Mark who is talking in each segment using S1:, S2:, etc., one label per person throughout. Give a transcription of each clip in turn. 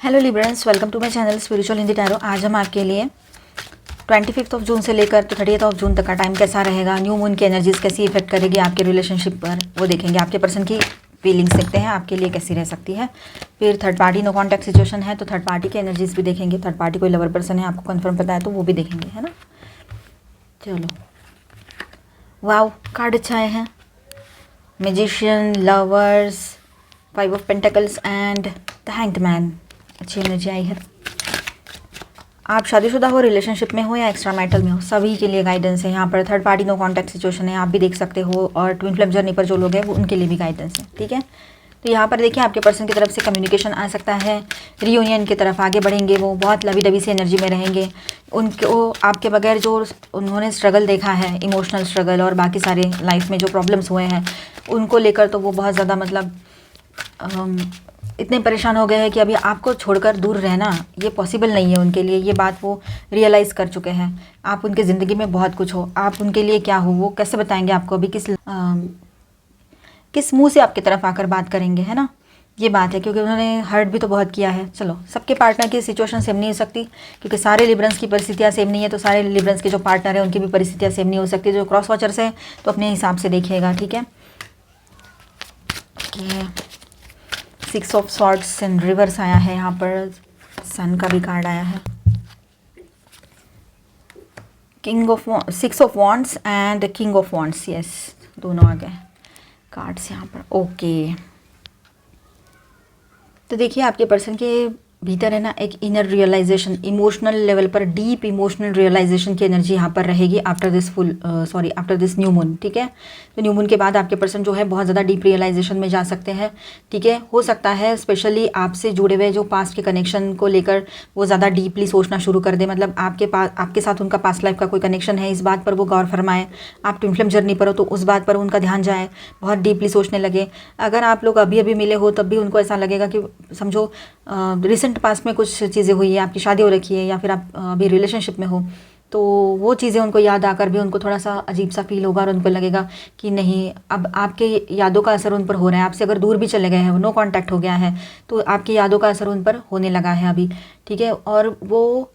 S1: Hello librans, welcome to my channel spiritual Hindi tarot. आज हम आपके लिए 25 जून से लेकर तो 30 जून तक का टाइम कैसा रहेगा, न्यू मून की एनर्जीज कैसी इफेक्ट करेगी आपके रिलेशनशिप पर, वो देखेंगे। आपके पर्सन की फीलिंग्स देखते हैं आपके लिए कैसी रह सकती है। फिर third party no contact situation है तो थर्ड पार्टी की एनर्जीज भी देखेंगे। थर्ड पार्टी कोई लवर पर्सन है आपको कंफर्म पता है तो वो भी देखेंगे, है ना। चलो, वाव कार्ड अच्छे आए हैं। Magician, lovers, 5 of pentacles and the hanged man. अच्छी एनर्जी आई है। आप शादीशुदा हो, रिलेशनशिप में हो या एक्स्ट्रा मैरिटल में हो, सभी के लिए गाइडेंस है यहाँ पर। Third party no contact situation है, आप भी देख सकते हो। और ट्विन फ्लेम जर्नी पर जो लोग हैं वो उनके लिए भी गाइडेंस है, ठीक है। तो यहाँ पर देखिए आपके पर्सन की तरफ से कम्युनिकेशन आ सकता है, रियूनियन की तरफ आगे बढ़ेंगे। वो बहुत लवी डबी सी एनर्जी में रहेंगे। उनको आपके बगैर जो उन्होंने स्ट्रगल देखा है, इमोशनल स्ट्रगल और बाकी सारे लाइफ में जो प्रॉब्लम्स हुए हैं उनको लेकर तो वो बहुत ज़्यादा इतने परेशान हो गए हैं कि अभी आपको छोड़कर दूर रहना ये पॉसिबल नहीं है उनके लिए। ये बात वो रियलाइज़ कर चुके हैं। आप उनके ज़िंदगी में बहुत कुछ हो, आप उनके लिए क्या हो वो कैसे बताएंगे आपको अभी, किस मुंह से आपकी तरफ आकर बात करेंगे, है ना। ये बात है क्योंकि उन्होंने हर्ट भी तो बहुत किया है। चलो, सबके पार्टनर की सिचुएशन सेम नहीं हो सकती क्योंकि सारे लिब्रेंस की परिस्थितियाँ सेम नहीं है। तो सारे लिब्रेंस के जो पार्टनर हैं उनकी भी परिस्थितियाँ सेम नहीं हो सकती। जो क्रॉस वॉचर्स हैं तो अपने हिसाब से देखिएगा, ठीक है। 6 ऑफ सॉर्ड्स एंड रिवर्स आया है यहाँ पर। सन का भी कार्ड आया है। Six of wands and king of wands, yes, दोनों आ गए कार्ड्स यहाँ पर। ओके, तो देखिए आपके पर्सन के भीतर है ना एक इनर रियलाइजेशन, इमोशनल लेवल पर डीप इमोशनल रियलाइजेशन की एनर्जी यहाँ पर रहेगी आफ्टर दिस न्यू मून, ठीक है। तो न्यू मून के बाद आपके पर्सन जो है बहुत ज़्यादा डीप रियलाइजेशन में जा सकते हैं, ठीक है। हो सकता है स्पेशली आपसे जुड़े हुए जो पास्ट के कनेक्शन को लेकर वो ज़्यादा डीपली सोचना शुरू कर दे। मतलब आपके साथ उनका पास्ट लाइफ का कोई कनेक्शन है, इस बात पर वो गौर फरमाएं। आप ट्विन फ्लेम जर्नी पर हो तो उस बात पर उनका ध्यान जाए, बहुत डीपली सोचने लगे। अगर आप लोग अभी अभी मिले हो तब भी उनको ऐसा लगेगा कि समझो रिसेंट पास्ट में कुछ चीज़ें हुई है, आपकी शादी हो रखी है या फिर आप अभी रिलेशनशिप में हो, तो वो चीज़ें उनको याद आकर भी उनको थोड़ा सा अजीब सा फील होगा और उनको लगेगा कि नहीं, अब आपके यादों का असर उन पर हो रहा है। आपसे अगर दूर भी चले गए हैं, नो कांटेक्ट हो गया है, तो आपकी यादों का असर उन पर होने लगा है अभी, ठीक है। और वो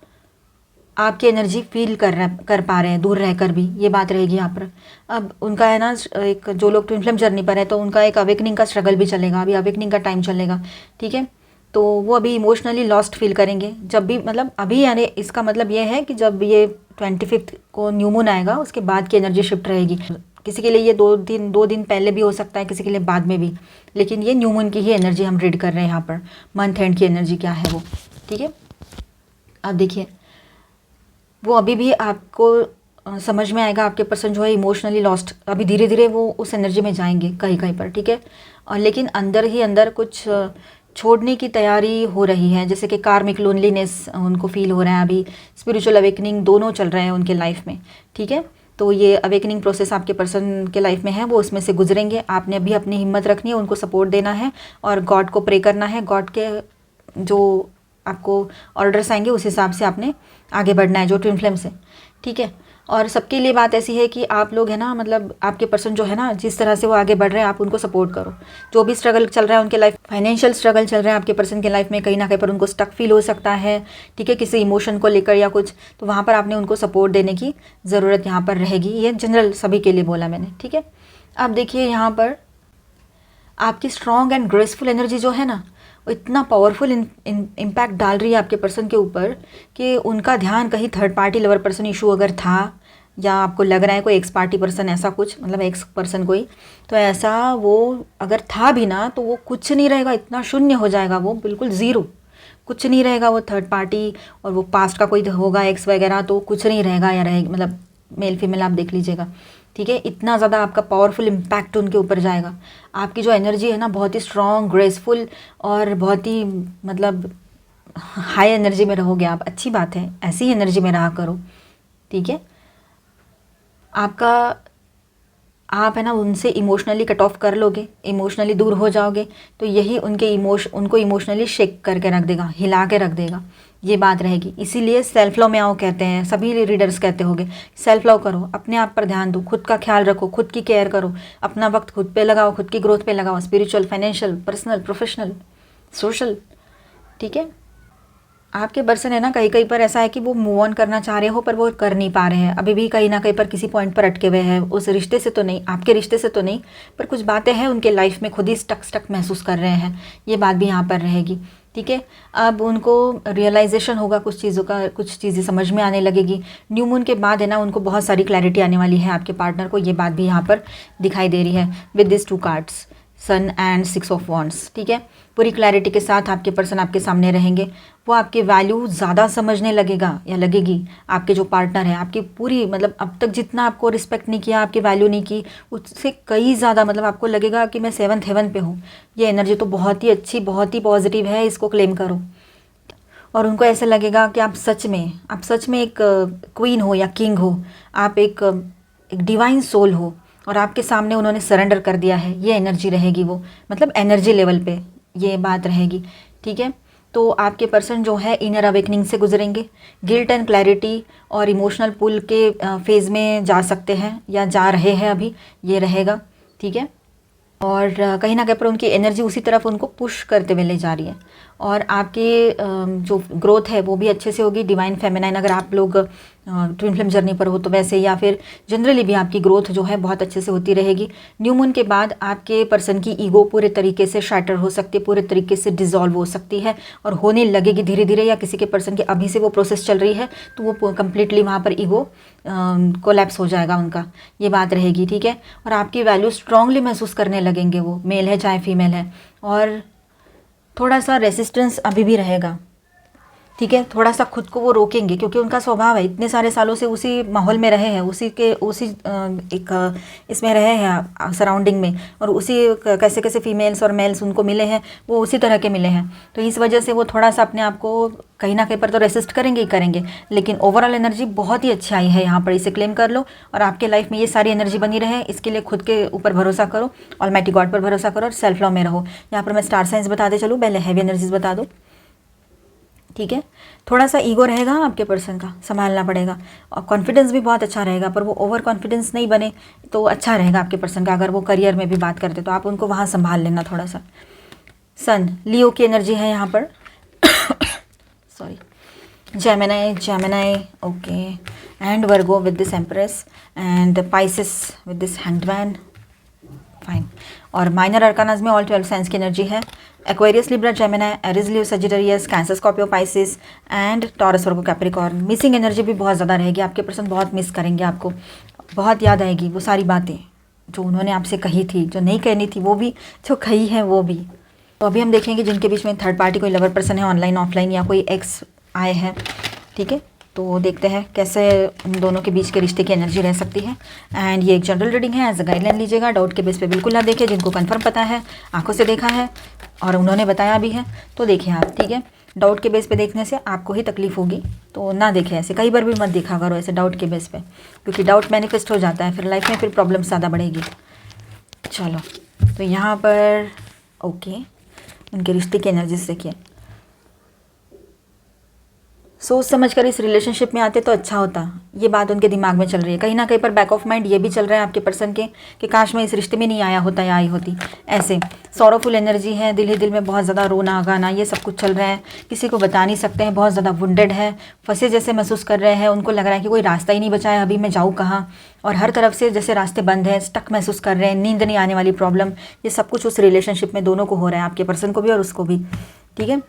S1: आपकी एनर्जी फील कर पा रहे हैं दूर रहकर भी, ये बात रहेगी यहाँ पर। अब उनका है ना एक, जो लोग ट्विन फ्लेम जर्नी पर है तो उनका एक अवेकनिंग का स्ट्रगल भी चलेगा, अभी अवेकनिंग का टाइम चलेगा, ठीक है। तो वो अभी इमोशनली लॉस्ट फील करेंगे जब भी, मतलब अभी, यानी इसका मतलब ये है कि जब ये 25 को न्यू मून आएगा उसके बाद की एनर्जी शिफ्ट रहेगी। किसी के लिए ये 2 दिन पहले भी हो सकता है, किसी के लिए बाद में भी, लेकिन ये न्यू मून की ही एनर्जी हम रीड कर रहे हैं यहाँ पर। मंथ एंड की एनर्जी क्या है वो, ठीक है। अब देखिए वो अभी भी आपको समझ में आएगा। आपके पर्सन जो है इमोशनली लॉस्ट, अभी धीरे धीरे वो उस एनर्जी में जाएंगे कहीं कहीं पर, ठीक है। और लेकिन अंदर ही अंदर कुछ छोड़ने की तैयारी हो रही है, जैसे कि कार्मिक लोनलीनेस उनको फील हो रहा है अभी। स्पिरिचुअल अवेकनिंग दोनों चल रहे हैं उनके लाइफ में, ठीक है। तो ये अवेकनिंग प्रोसेस आपके पर्सन के लाइफ में है, वो उसमें से गुजरेंगे। आपने भी अपनी हिम्मत रखनी है, उनको सपोर्ट देना है और गॉड को प्रे करना है। गॉड के जो आपको ऑर्डर्स आएंगे उस हिसाब से आपने आगे बढ़ना है, जो ट्विन फ्लेम से, ठीक है। और सबके लिए बात ऐसी है कि आप लोग है ना, मतलब आपके पर्सन जो है ना, जिस तरह से वो आगे बढ़ रहे हैं आप उनको सपोर्ट करो। जो भी स्ट्रगल चल रहा है उनके लाइफ, फाइनेंशियल स्ट्रगल चल रहा है आपके पर्सन के लाइफ में, कहीं ना कहीं पर उनको स्टक फील हो सकता है, ठीक है, किसी इमोशन को लेकर या कुछ, तो वहाँ पर आपने उनको सपोर्ट देने की ज़रूरत यहाँ पर रहेगी। ये जनरल सभी के लिए बोला मैंने, ठीक है। अब देखिए यहाँ पर आपकी स्ट्रॉन्ग एंड ग्रेसफुल एनर्जी जो है ना, वो इतना पावरफुल इम्पैक्ट डाल रही है आपके पर्सन के ऊपर कि उनका ध्यान कहीं third party lover person issue अगर था, या आपको लग रहा है कोई एक्स पार्टी पर्सन, ऐसा कुछ, मतलब एक्स पर्सन कोई, तो ऐसा वो अगर था भी ना तो वो कुछ नहीं रहेगा, इतना शून्य हो जाएगा वो, बिल्कुल ज़ीरो, कुछ नहीं रहेगा वो थर्ड पार्टी। और वो पास्ट का कोई होगा एक्स वगैरह तो कुछ नहीं रहेगा या रहेगी, मतलब मेल फीमेल आप देख लीजिएगा, ठीक है। इतना ज़्यादा आपका पावरफुल इम्पैक्ट उनके ऊपर जाएगा। आपकी जो एनर्जी है ना बहुत ही स्ट्रॉन्ग, ग्रेसफुल और बहुत ही मतलब हाई एनर्जी में रहोगे आप। अच्छी बात है, ऐसी ही एनर्जी में रहा करो, ठीक है। आप है ना उनसे इमोशनली कट ऑफ कर लोगे, इमोशनली दूर हो जाओगे तो यही उनको इमोशनली शेक करके रख देगा, हिला के रख देगा, ये बात रहेगी। इसीलिए सेल्फ लव में आओ कहते हैं, सभी रीडर्स कहते होंगे सेल्फ लव करो, अपने आप पर ध्यान दो, खुद का ख्याल रखो, खुद की केयर करो, अपना वक्त खुद पे लगाओ, खुद की ग्रोथ पे लगाओ, spiritual, financial, personal, professional, social, ठीक है। आपके पर्सन है ना, कहीं कहीं पर ऐसा है कि वो मूव ऑन करना चाह रहे हो पर वो कर नहीं पा रहे हैं, अभी भी कहीं ना कहीं पर किसी पॉइंट पर अटके हुए हैं, उस रिश्ते से तो नहीं, आपके रिश्ते से तो नहीं, पर कुछ बातें हैं उनके लाइफ में खुद ही स्टक स्टक महसूस कर रहे हैं, ये बात भी यहाँ पर रहेगी। ठीक है, अब उनको रियलाइजेशन होगा कुछ चीज़ों का, कुछ चीज़ें समझ में आने लगेगी। न्यू मून के बाद है ना उनको बहुत सारी क्लैरिटी आने वाली है आपके पार्टनर को, ये बात भी यहाँ पर दिखाई दे रही है with this 2 cards, sun and 6 of wands. ठीक है, पूरी क्लैरिटी के साथ आपके पर्सन आपके सामने रहेंगे, वो आपकी वैल्यू ज़्यादा समझने लगेगा या लगेगी। आपके जो पार्टनर है आपकी पूरी, मतलब अब तक जितना आपको रिस्पेक्ट नहीं किया, आपकी वैल्यू नहीं की, उससे कई ज़्यादा, मतलब आपको लगेगा कि मैं 7th हेवन पे हूँ। ये एनर्जी तो बहुत ही अच्छी, बहुत ही पॉजिटिव है, इसको क्लेम करो। और उनको ऐसा लगेगा कि आप सच में एक क्वीन हो या किंग हो, आप एक डिवाइन सोल हो और आपके सामने उन्होंने सरेंडर कर दिया है, ये एनर्जी रहेगी वो, मतलब एनर्जी लेवल पे ये बात रहेगी। ठीक है, तो आपके पर्सन जो है इनर अवेकनिंग से गुजरेंगे, गिल्ट एंड क्लैरिटी और इमोशनल पुल के फेज़ में जा सकते हैं या जा रहे हैं अभी, ये रहेगा। ठीक है, और कहीं ना कहीं पर उनकी एनर्जी उसी तरफ उनको पुश करते हुए ले जा रही है। और आपकी जो ग्रोथ है वो भी अच्छे से होगी, डिवाइन फेमिनाइन, अगर आप लोग ट्विन फ्लेम जर्नी पर हो तो वैसे, या फिर जनरली भी आपकी ग्रोथ जो है बहुत अच्छे से होती रहेगी। न्यू मून के बाद आपके पर्सन की ईगो पूरे तरीके से शैटर हो सकती है, पूरे तरीके से डिज़ोल्व हो सकती है और होने लगेगी धीरे धीरे, या किसी के पर्सन की अभी से वो प्रोसेस चल रही है तो वो कम्प्लीटली वहाँ पर ईगो कोलैप्स हो जाएगा उनका, ये बात रहेगी। ठीक है, और आपकी वैल्यू स्ट्रांगली महसूस करने लगेंगे वो, मेल है चाहे फीमेल है। और थोड़ा सा रेसिस्टेंस अभी भी रहेगा। ठीक है, थोड़ा सा खुद को वो रोकेंगे क्योंकि उनका स्वभाव है, इतने सारे सालों से उसी माहौल में रहे हैं, उसी एक इसमें रहे हैं सराउंडिंग में, और उसी कैसे कैसे फीमेल्स और मेल्स उनको मिले हैं, वो उसी तरह के मिले हैं, तो इस वजह से वो थोड़ा सा अपने आप को कहीं ना कहीं पर तो रेसिस्ट करेंगे ही करेंगे। लेकिन ओवरऑल एनर्जी बहुत ही अच्छी आई है यहाँ पर, इसे क्लेम कर लो और आपके लाइफ में ये सारी एनर्जी बनी रहे, इसके लिए खुद के ऊपर भरोसा करो, ऑलमाइटी गॉड पर भरोसा करो और सेल्फ लव में रहो। यहाँ पर मैं स्टार साइंस बताते चलूँ, पहले हैवी एनर्जीज बता दो। ठीक है, थोड़ा सा ईगो रहेगा आपके पर्सन का, संभालना पड़ेगा, और कॉन्फिडेंस भी बहुत अच्छा रहेगा, पर वो ओवर कॉन्फिडेंस नहीं बने तो अच्छा रहेगा आपके पर्सन का। अगर वो करियर में भी बात करते तो आप उनको वहाँ संभाल लेना थोड़ा सा। सन लियो की एनर्जी है यहाँ पर sorry, Gemini okay, and Virgo with this empress, and Pisces with this hangman, fine. और माइनर अरकानाज में ऑल 12 साइंस की एनर्जी है, Aquarius, Libra, Gemini, Aries, Leo, Sagittarius, cancer, Scorpio, Pisces and taurus, Virgo, Capricorn. Missing energy भी बहुत ज़्यादा रहेगी, आपके person बहुत मिस करेंगे आपको, बहुत याद आएगी वो सारी बातें जो उन्होंने आपसे कही थी, जो नहीं कहनी थी वो भी, जो कही है वो भी। तो अभी हम देखेंगे जिनके बीच में थर्ड पार्टी कोई लवर पर्सन है, ऑनलाइन ऑफलाइन, या कोई एक्स आए हैं। ठीक है, तो देखते हैं कैसे उन दोनों के बीच के रिश्ते की एनर्जी रह सकती है। एंड ये एक जनरल रीडिंग है, एज अ गाइडलाइन लीजिएगा, डाउट के बेस पे बिल्कुल ना देखें, जिनको कंफर्म पता है, आंखों से देखा है और उन्होंने बताया भी है तो देखिए आप। ठीक है, डाउट के बेस पे देखने से आपको ही तकलीफ होगी, तो ना देखें ऐसे, कई बार भी मत देखा करो ऐसे डाउट के बेस पे, क्योंकि डाउट मैनिफेस्ट हो जाता है फिर लाइफ में, फिर प्रॉब्लम ज़्यादा बढ़ेगी। चलो, तो यहाँ पर ओके, उनके रिश्ते की एनर्जी से देखिए, सोच समझ कर इस रिलेशनशिप में आते तो अच्छा होता, ये बात उनके दिमाग में चल रही है। कहीं ना कहीं पर बैक ऑफ माइंड ये भी चल रहा है आपके पर्सन के कि काश मैं इस रिश्ते में नहीं आया होता या आई होती, ऐसे सॉरोफुल एनर्जी है, दिल ही दिल में बहुत ज़्यादा रोना गाना ये सब कुछ चल रहा है, किसी को बता नहीं सकते हैं, बहुत ज़्यादा वुंडेड है, फंसे जैसे महसूस कर रहे हैं, उनको लग रहा है कि कोई रास्ता ही नहीं बचा है, अभी मैं जाऊँ कहाँ, और हर तरफ से जैसे रास्ते बंद है, स्टक महसूस कर रहे हैं, नींद नहीं आने वाली प्रॉब्लम, ये सब कुछ उस रिलेशनशिप में दोनों को हो रहा है, आपके पर्सन को भी और उसको भी। ठीक है,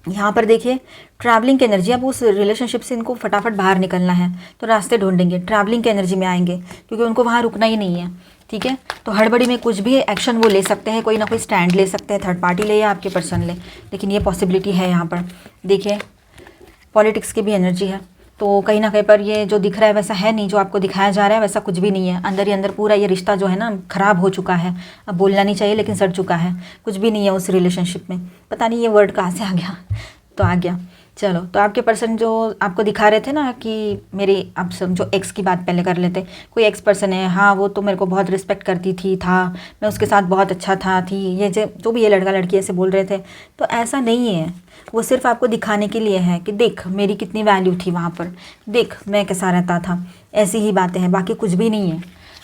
S1: यहाँ पर देखिए ट्रैवलिंग की एनर्जी, अब उस रिलेशनशिप से इनको फटाफट बाहर निकलना है तो रास्ते ढूंढेंगे, ट्रैवलिंग की एनर्जी में आएंगे क्योंकि उनको वहाँ रुकना ही नहीं है। ठीक है, तो हड़बड़ी में कुछ भी एक्शन वो ले सकते हैं, कोई ना कोई स्टैंड ले सकते हैं, थर्ड पार्टी ले या आपके पर्सन ले, लेकिन ये पॉसिबिलिटी है यहाँ पर। देखिए पॉलिटिक्स की भी एनर्जी है, तो कहीं ना कहीं पर ये जो दिख रहा है वैसा है नहीं, जो आपको दिखाया जा रहा है वैसा कुछ भी नहीं है, अंदर ही अंदर पूरा ये रिश्ता जो है ना ख़राब हो चुका है, अब बोलना नहीं चाहिए लेकिन सड़ चुका है, कुछ भी नहीं है उस रिलेशनशिप में, पता नहीं ये वर्ड कहाँ से आ गया, तो आ गया। चलो, तो आपके पर्सन जो आपको दिखा रहे थे ना कि मेरी, अब समझो एक्स की बात पहले कर लेते, कोई एक्स पर्सन है, हाँ वो तो मेरे को बहुत रिस्पेक्ट करती थी, था मैं उसके साथ बहुत अच्छा था, थी, ये जो भी ये लड़का लड़की ऐसे बोल रहे थे, तो ऐसा नहीं है, वो सिर्फ आपको दिखाने के लिए है कि देख मेरी कितनी वैल्यू थी वहाँ पर, देख मैं कैसा रहता था, ऐसी ही बातें हैं, बाकी कुछ भी नहीं है,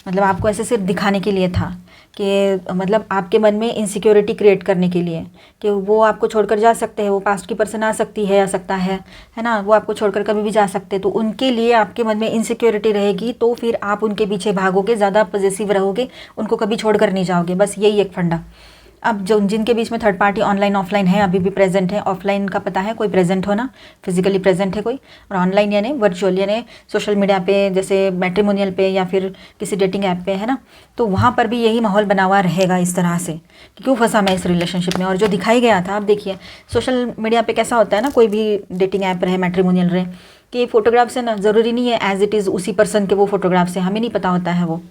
S1: मतलब आपको ऐसे सिर्फ दिखाने के लिए था कि मतलब आपके मन में इनसिक्योरिटी क्रिएट करने के लिए कि वो आपको छोड़कर जा सकते हैं, वो पास्ट की पर्सन आ सकती है, आ सकता है ना, वो आपको छोड़कर कभी भी जा सकते हैं। तो उनके लिए आपके मन में इनसिक्योरिटी रहेगी, तो फिर आप उनके पीछे भागोगे, ज़्यादा पॉजेसिव रहोगे, उनको कभी छोड़कर नहीं जाओगे। बस यही एक फंडा। अब जो जिनके बीच में थर्ड पार्टी ऑनलाइन ऑफलाइन है, अभी भी प्रेजेंट है, ऑफलाइन का पता है कोई प्रेजेंट होना, फिजिकली प्रेजेंट है कोई, और ऑनलाइन यानी वर्चुअल यानी सोशल मीडिया पे, जैसे मैट्रिमोनियल पे या फिर किसी डेटिंग ऐप पे, है ना, तो वहाँ पर भी यही माहौल बना हुआ रहेगा इस तरह से कि क्यों फंसा मैं इस रिलेशनशिप में। और जो दिखाई गया था, आप देखिए सोशल मीडिया पे कैसा होता है ना, कोई भी डेटिंग ऐप रहे, मैट्रिमोनियल रहे, कि फोटोग्राफ्स है ना, ज़रूरी नहीं है एज इट इज़ उसी पर्सन के वो फोटोग्राफ्स हैं, हमें नहीं पता होता है वो,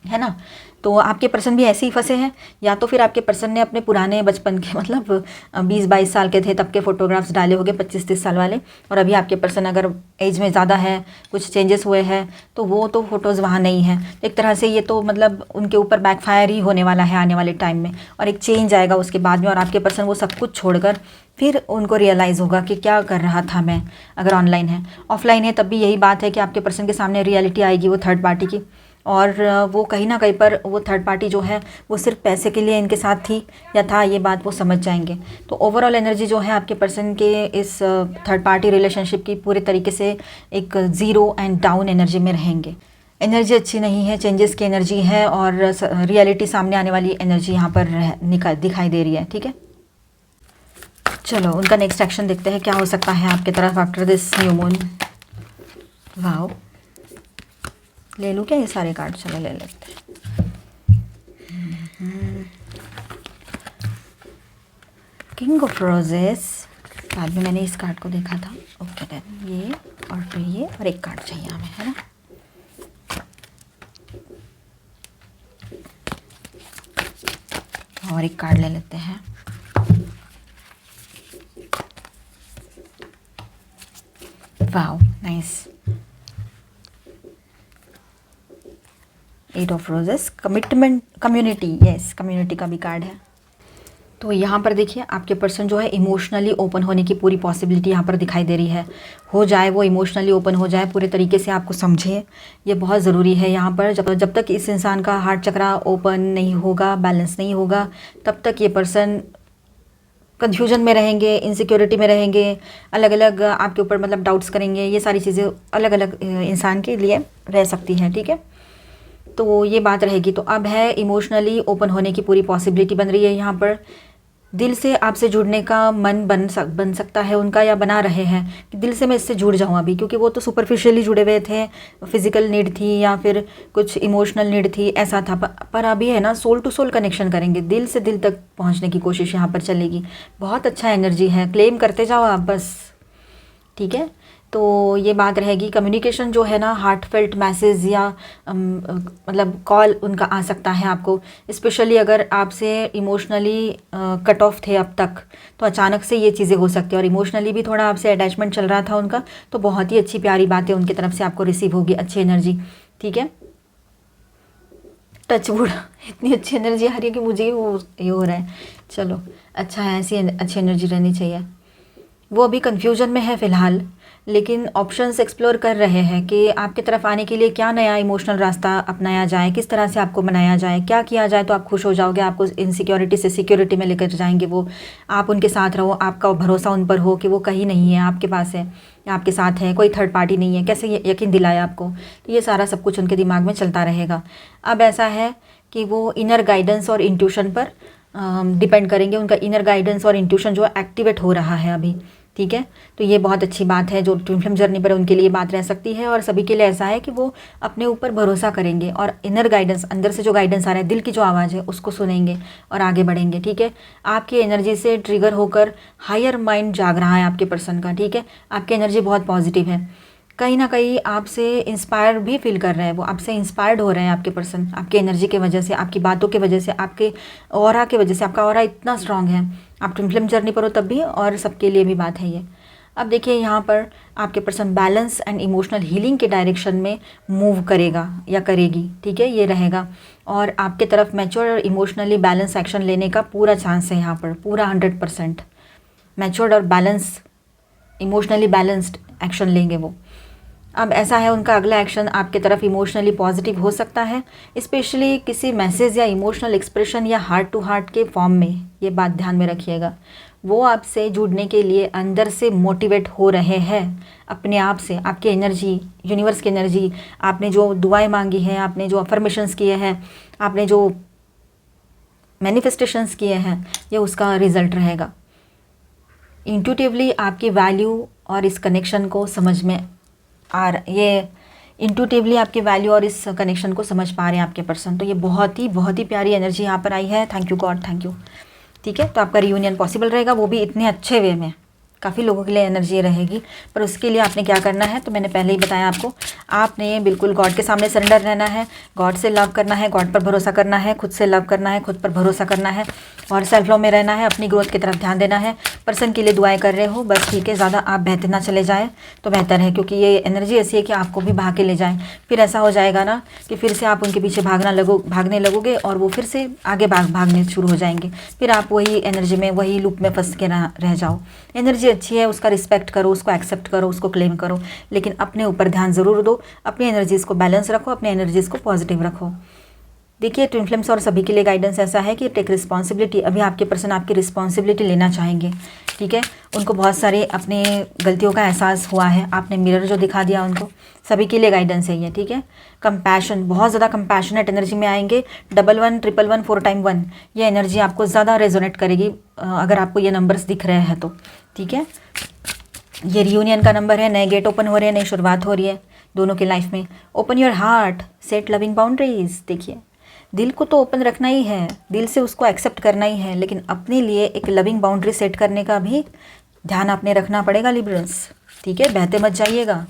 S1: है ना। तो आपके पर्सन भी ऐसे ही फंसे हैं, या तो फिर आपके पर्सन ने अपने पुराने बचपन के मतलब 20-22 साल के थे तब के फोटोग्राफ्स डाले होंगे, 25-30 साल वाले, और अभी आपके पर्सन अगर एज में ज़्यादा है, कुछ चेंजेस हुए हैं, तो वो तो फ़ोटोज़ वहाँ नहीं है। एक तरह से ये तो मतलब उनके ऊपर बैकफायर ही होने वाला है आने वाले टाइम में, और एक चेंज आएगा उसके बाद में, और आपके पर्सन वो सब कुछ छोड़कर फिर उनको रियलाइज़ होगा कि क्या कर रहा था मैं। अगर ऑनलाइन है, ऑफलाइन है, तब भी यही बात है कि आपके पर्सन के सामने रियलिटी आएगी वो थर्ड पार्टी की, और वो कहीं ना कहीं पर वो थर्ड पार्टी जो है वो सिर्फ पैसे के लिए इनके साथ थी या था, ये बात वो समझ जाएंगे। तो ओवरऑल एनर्जी जो है आपके पर्सन के इस थर्ड पार्टी रिलेशनशिप की पूरे तरीके से एक ज़ीरो एंड डाउन एनर्जी में रहेंगे। एनर्जी अच्छी नहीं है, चेंजेस की एनर्जी है, और रियलिटी सामने आने वाली एनर्जी यहाँ पर दिखाई दे रही है। ठीक है, चलो उनका नेक्स्ट एक्शन देखते हैं क्या हो सकता है आपके तरफ after this new moon. Wow, ले लूँ क्या ये सारे कार्ड? चलो ले लेते हैं। किंग ऑफ रोजेस, बाद में मैंने इस कार्ड को देखा था। ओके देन ये, और फिर ये, और एक कार्ड चाहिए हमें, है ना। और एक कार्ड ले लेते हैं। Wow nice, 8 of roses, commitment, community, yes community का भी कार्ड है। तो यहाँ पर देखिए आपके पर्सन जो है इमोशनली ओपन होने की पूरी पॉसिबिलिटी यहाँ पर दिखाई दे रही है। हो जाए वो इमोशनली ओपन हो जाए, पूरे तरीके से आपको समझे, ये बहुत ज़रूरी है यहाँ पर। जब तक इस इंसान का हार्ट चक्रा ओपन नहीं होगा, बैलेंस नहीं होगा, तब तक ये पर्सन कन्फ्यूजन में रहेंगे, इनसिक्योरिटी में रहेंगे, अलग अलग आपके ऊपर मतलब डाउट्स करेंगे। ये सारी चीज़ें अलग अलग इंसान के लिए रह सकती हैं। ठीक है, तो ये बात रहेगी। तो अब है इमोशनली ओपन होने की पूरी पॉसिबिलिटी बन रही है यहाँ पर। दिल से आपसे जुड़ने का मन बन सकता है उनका, या बना रहे हैं कि दिल से मैं इससे जुड़ जाऊँ अभी, क्योंकि वो तो सुपरफिशियली जुड़े हुए थे, फिजिकल नीड थी या फिर कुछ इमोशनल नीड थी, ऐसा था। पर अभी है ना सोल टू सोल कनेक्शन करेंगे, दिल से दिल तक पहुँचने की कोशिश यहाँ पर चलेगी। बहुत अच्छा एनर्जी है, क्लेम करते जाओ आप बस। ठीक है, तो ये बात रहेगी। कम्युनिकेशन जो है ना, हार्टफेल्ट मैसेज या मतलब कॉल उनका आ सकता है आपको, स्पेशली अगर आपसे इमोशनली कट ऑफ थे अब तक, तो अचानक से ये चीज़ें हो सकती है। और इमोशनली भी थोड़ा आपसे अटैचमेंट चल रहा था उनका, तो बहुत ही अच्छी प्यारी बातें उनकी तरफ से आपको रिसीव होगी, अच्छी एनर्जी। ठीक है, टच वुड, इतनी अच्छी एनर्जी आ रही है कि मुझे ये हो रहा है। चलो अच्छा है, ऐसी अच्छी एनर्जी रहनी चाहिए। वो अभी कन्फ्यूजन में है फ़िलहाल, लेकिन ऑप्शंस एक्सप्लोर कर रहे हैं कि आपकी तरफ आने के लिए क्या नया इमोशनल रास्ता अपनाया जाए, किस तरह से आपको बनाया जाए, क्या किया जाए तो आप खुश हो जाओगे, आपको इनसिक्योरिटी से सिक्योरिटी में लेकर जाएंगे वो। आप उनके साथ रहो, आपका भरोसा उन पर हो कि वो कहीं नहीं है, आपके पास है, आपके साथ है, कोई थर्ड पार्टी नहीं है। कैसे यकीन दिलाया आपको? तो ये सारा सब कुछ उनके दिमाग में चलता रहेगा। अब ऐसा है कि वो इनर गाइडेंस और इंट्यूशन पर डिपेंड करेंगे। उनका इनर गाइडेंस और इंट्यूशन जो एक्टिवेट हो रहा है अभी। ठीक है, तो ये बहुत अच्छी बात है। जो ट्विन फ्लेम जर्नी पर उनके लिए बात रह सकती है, और सभी के लिए ऐसा है कि वो अपने ऊपर भरोसा करेंगे और इनर गाइडेंस, अंदर से जो गाइडेंस आ रहा है, दिल की जो आवाज़ है उसको सुनेंगे और आगे बढ़ेंगे। ठीक है, आपकी एनर्जी से ट्रिगर होकर हायर माइंड जाग रहा है आपके पर्सन का। ठीक है, आपकी एनर्जी बहुत पॉजिटिव है, कहीं ना कहीं आपसे इंस्पायर भी फील कर रहे हैं, वो आपसे इंस्पायर्ड हो रहे हैं आपके पर्सन, आपकी एनर्जी की वजह से, आपकी बातों की वजह से, आपके ऑरा की वजह से। आपका ऑरा इतना स्ट्रांग है, आप ट्विन फ्लेम जर्नी पर हो तब भी, और सबके लिए भी बात है ये। अब देखिए यहाँ पर आपके person balance and emotional healing के डायरेक्शन में मूव करेगा या करेगी। ठीक है, ये रहेगा, और आपके तरफ मैच्योर और इमोशनली बैलेंस एक्शन लेने का पूरा चांस है यहाँ पर, पूरा 100% मैच्योर्ड और बैलेंस, इमोशनली बैलेंस्ड एक्शन लेंगे वो। अब ऐसा है, उनका अगला एक्शन आपके तरफ इमोशनली पॉजिटिव हो सकता है, स्पेशली किसी मैसेज या इमोशनल एक्सप्रेशन या हार्ट टू हार्ट के फॉर्म में। ये बात ध्यान में रखिएगा, वो आपसे जुड़ने के लिए अंदर से मोटिवेट हो रहे हैं अपने आप से। आपकी एनर्जी, यूनिवर्स की एनर्जी, आपने जो दुआएं मांगी हैं, आपने जो अफर्मेशंस किए हैं, आपने जो मैनिफेस्टेशंस किए हैं, ये उसका रिजल्ट रहेगा। इंट्यूटिवली आपकी वैल्यू और इस कनेक्शन को समझ में ये इंट्यूटिवली आपकी वैल्यू और इस कनेक्शन को समझ पा रहे हैं आपके पर्सन। तो ये बहुत ही प्यारी एनर्जी यहाँ पर आई है। Thank you God, thank you. ठीक है, तो आपका रियूनियन पॉसिबल रहेगा, वो भी इतने अच्छे वे में। काफ़ी लोगों के लिए एनर्जी रहेगी, पर उसके लिए आपने क्या करना है, तो मैंने पहले ही बताया आपको, आपने बिल्कुल गॉड के सामने सरेंडर रहना है, गॉड से लव करना है, गॉड पर भरोसा करना है, खुद से लव करना है, खुद पर भरोसा करना है, और सेल्फ लव में रहना है, अपनी ग्रोथ की तरफ ध्यान देना है। पर्सन के लिए दुआएं कर रहे हो बस, ठीक है, ज़्यादा आप बहते ना चले जाएँ तो बेहतर है, क्योंकि ये एनर्जी ऐसी है कि आपको भी भाग के ले जाएँ। फिर ऐसा हो जाएगा ना कि फिर से आप उनके पीछे भागने लगोगे और वो फिर से आगे भागने शुरू हो जाएंगे, फिर आप वही एनर्जी में, वही लूप में फंस के रह जाओ। एनर्जी अच्छी है, उसका रिस्पेक्ट करो, उसको एक्सेप्ट करो, उसको क्लेम करो, लेकिन अपने ऊपर ध्यान ज़रूर दो, अपनी एनर्जीज़ को बैलेंस रखो, अपनी एनर्जीज़ को पॉजिटिव रखो। देखिए, ट्विन फ्लेम्स और सभी के लिए गाइडेंस ऐसा है कि टेक रिस्पॉन्सिबिलिटी। अभी आपके पर्सन आपकी रिस्पॉन्सिबिलिटी लेना चाहेंगे, ठीक है। उनको बहुत सारे अपने गलतियों का एहसास हुआ है, आपने मिरर जो दिखा दिया उनको। सभी के लिए गाइडेंस है ये, ठीक है। कंपैशन, बहुत ज़्यादा कंपैशनेट एनर्जी में आएंगे। 11 111 4 टाइम 1, ये एनर्जी आपको ज़्यादा रेजोनेट करेगी अगर आपको ये नंबर्स दिख रहे हैं तो, ठीक है। ये रियूनियन का नंबर है, नए गेट ओपन हो रहे हैं, नई शुरुआत हो रही है दोनों की लाइफ में। Open your heart, set loving boundaries. देखिए, दिल को तो ओपन रखना ही है, दिल से उसको एक्सेप्ट करना ही है, लेकिन अपने लिए एक लविंग बाउंड्री सेट करने का भी ध्यान आपने रखना पड़ेगा लिब्रल्स, ठीक है। बहते मत जाइएगा।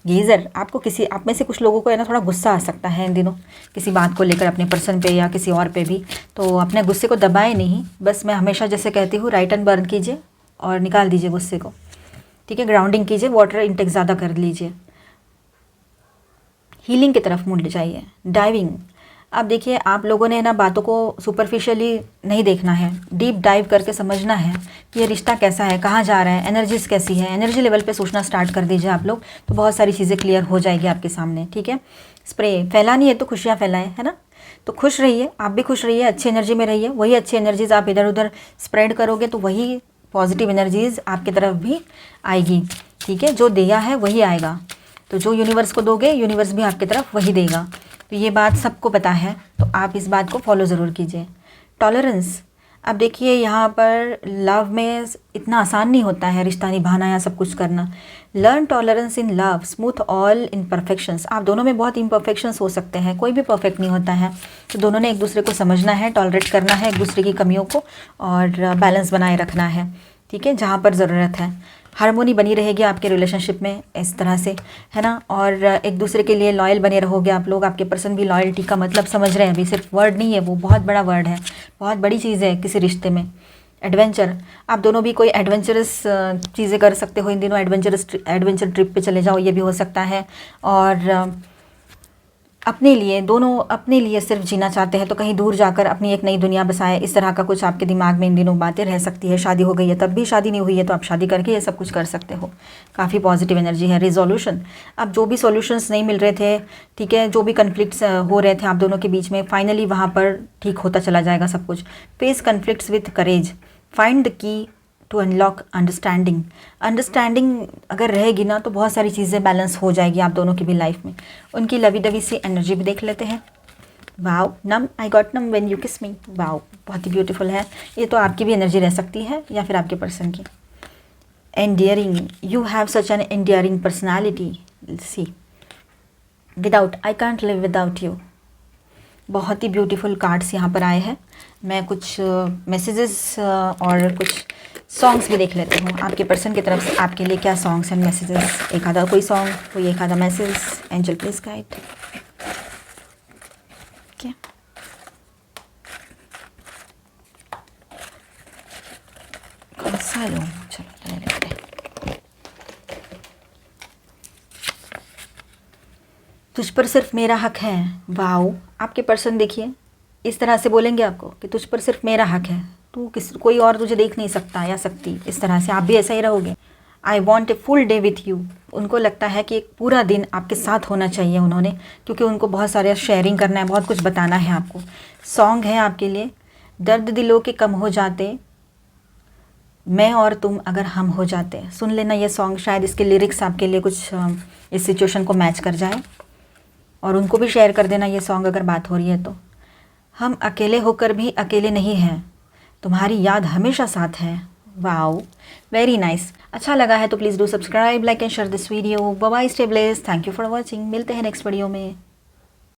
S1: गेज़र, आपको किसी, आप में से कुछ लोगों को है ना थोड़ा गुस्सा आ सकता है इन दिनों किसी बात को लेकर, अपने पर्सन पे या किसी और पे भी। तो अपने गुस्से को दबाए नहीं, बस मैं हमेशा जैसे कहती हूँ, राइट एंड बर्न कीजिए और निकाल दीजिए गुस्से को, ठीक है। ग्राउंडिंग कीजिए, वाटर इंटेक ज़्यादा कर लीजिए, हीलिंग की तरफ मुड़ जाइए, डाइविंग। अब देखिए, आप लोगों ने ना बातों को सुपरफिशियली नहीं देखना है, डीप डाइव करके समझना है कि ये रिश्ता कैसा है, कहाँ जा रहा है, एनर्जीज कैसी है। एनर्जी लेवल पे सोचना स्टार्ट कर दीजिए आप लोग, तो बहुत सारी चीज़ें क्लियर हो जाएगी आपके सामने, ठीक है। स्प्रे फैलानी है तो खुशियाँ फैलाएं, है ना। तो खुश रहिए, आप भी खुश रहिए, अच्छी एनर्जी में रहिए। वही अच्छी एनर्जीज आप इधर उधर स्प्रेड करोगे तो वही पॉजिटिव एनर्जीज आपकी तरफ भी आएगी, ठीक है। जो दिया है वही आएगा, तो जो यूनिवर्स को दोगे, यूनिवर्स भी आपकी तरफ वही देगा। तो ये बात सबको पता है, तो आप इस बात को फॉलो ज़रूर कीजिए। टॉलरेंस, अब देखिए यहाँ पर लव में इतना आसान नहीं होता है रिश्ता निभाना या सब कुछ करना। Learn tolerance in love, smooth all imperfections. आप दोनों में बहुत इम्परफेक्शंस हो सकते हैं, कोई भी परफेक्ट नहीं होता है, तो दोनों ने एक दूसरे को समझना है, टॉलरेट करना है एक दूसरे की कमियों को, और बैलेंस बनाए रखना है, ठीक है, जहाँ पर ज़रूरत है। हार्मोनी बनी रहेगी आपके रिलेशनशिप में इस तरह से, है ना। और एक दूसरे के लिए लॉयल बने रहोगे आप लोग। आपके पर्सन भी लॉयल्टी का मतलब समझ रहे हैं, अभी सिर्फ वर्ड नहीं है, वो बहुत बड़ा वर्ड है, बहुत बड़ी चीज़ है किसी रिश्ते में। एडवेंचर, आप दोनों भी कोई एडवेंचरस चीज़ें कर सकते हो इन दिनों। एडवेंचर ट्रिप पे चले जाओ, ये भी हो सकता है। और अपने लिए, दोनों अपने लिए सिर्फ जीना चाहते हैं तो कहीं दूर जाकर अपनी एक नई दुनिया बसाए, इस तरह का कुछ आपके दिमाग में इन दिनों बातें रह सकती है। शादी हो गई है तब भी, शादी नहीं हुई है तो आप शादी करके ये सब कुछ कर सकते हो। काफ़ी पॉजिटिव एनर्जी है। रिजोल्यूशन, अब जो भी सॉल्यूशंस नहीं मिल रहे थे, ठीक है, जो भी कन्फ्लिक्ट्स हो रहे थे आप दोनों के बीच में, फाइनली वहाँ पर ठीक होता चला जाएगा सब कुछ। Face conflicts with courage, find the key to unlock understanding. Understanding अगर रहेगी ना तो बहुत सारी चीज़ें बैलेंस हो जाएगी आप दोनों की भी लाइफ में। उनकी लवी डवी सी एनर्जी भी देख लेते हैं। Wow, numb I got numb when you kiss me. Wow, बहुत ही ब्यूटीफुल है। ये तो आपकी भी एनर्जी रह सकती है या फिर आपके पर्सन की। Endearing, you have such an endearing personality, see without, I can't live without you. बहुत ही ब्यूटीफुल कार्ड्स यहाँ पर आए हैं। मैं कुछ मैसेजेस और कुछ सॉन्ग्स भी देख लेती हूँ आपके पर्सन की तरफ से। आपके लिए क्या सॉन्ग्स एंड मैसेजेस, एक आधा कोई सॉन्ग, कोई एक आधा मैसेज। Angel please guide. क्या कौन सा लो, चलो ले लेते हैं। तुझ पर सिर्फ मेरा हक है। वाओ, आपके पर्सन देखिए इस तरह से बोलेंगे आपको कि तुझ पर सिर्फ मेरा हक है, तू कोई और तुझे देख नहीं सकता या सकती। इस तरह से आप भी ऐसा ही रहोगे। I want a full day with you. उनको लगता है कि एक पूरा दिन आपके साथ होना चाहिए उन्होंने, क्योंकि उनको बहुत सारे शेयरिंग करना है, बहुत कुछ बताना है आपको। सॉन्ग है आपके लिए, दर्द दिलों के कम हो जाते, मैं और तुम अगर हम हो जाते। सुन लेना ये सॉन्ग, शायद इसके लिरिक्स आपके लिए कुछ इस सिचुएशन को मैच कर जाए, और उनको भी शेयर कर देना ये सॉन्ग अगर बात हो रही है तो। हम अकेले होकर भी अकेले नहीं हैं, तुम्हारी याद हमेशा साथ है। Wow, very nice. अच्छा लगा है तो please do subscribe, like and share this video. Bye bye, stay blessed, thank you for watching. मिलते हैं नेक्स्ट वीडियो में।